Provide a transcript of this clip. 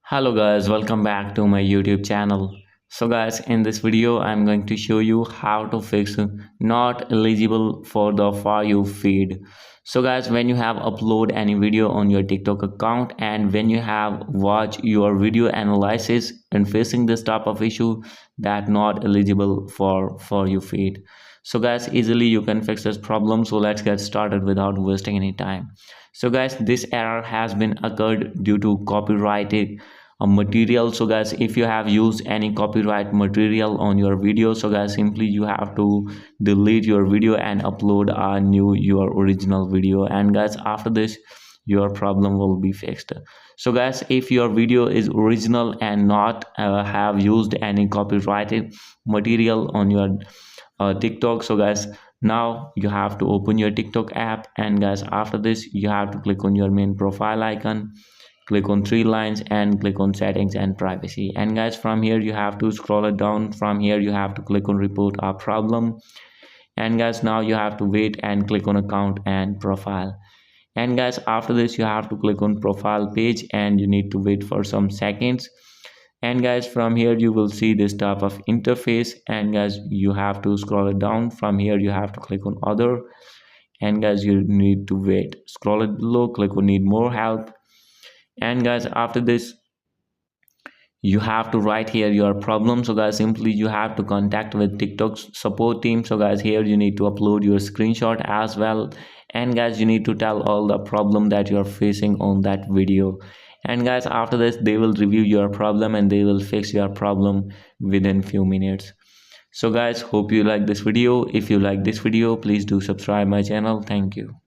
Hello guys, welcome back to my YouTube channel. So guys, in this video I'm going to show you how to fix not eligible for the For You feed. So guys, when you have upload any video on your TikTok account and when you have watch your video analysis and facing this type of issue that not eligible for You feed. So guys, easily you can fix this problem. So let's get started without wasting any time. So guys, this error has been occurred due to copyrighted material. So guys, if you have used any copyright material on your video, so guys, simply you have to delete your video and upload a new your original video, and guys, after this your problem will be fixed. So guys, if your video is original and not have used any copyrighted material on your TikTok, so guys, now you have to open your TikTok app, and guys, after this you have to click on your main profile icon, click on three lines and click on settings and privacy. And guys, from here you have to scroll it down. From here you have to click on report a problem, and guys, now you have to wait and click on account and profile. And guys, after this you have to click on profile page and you need to wait for some seconds. And guys, from here you will see this type of interface, and guys, you have to scroll it down. From here you have to click on other, and guys, you need to wait, scroll it below, click on need more help. And guys, after this you have to write here your problem. So guys, simply you have to contact with TikTok's support team. So guys, here you need to upload your screenshot as well, and guys, you need to tell all the problem that you're facing on that video. And guys, after this they will review your problem and they will fix your problem within few minutes. So guys, hope you like this video. If you like this video, please do subscribe my channel. Thank you.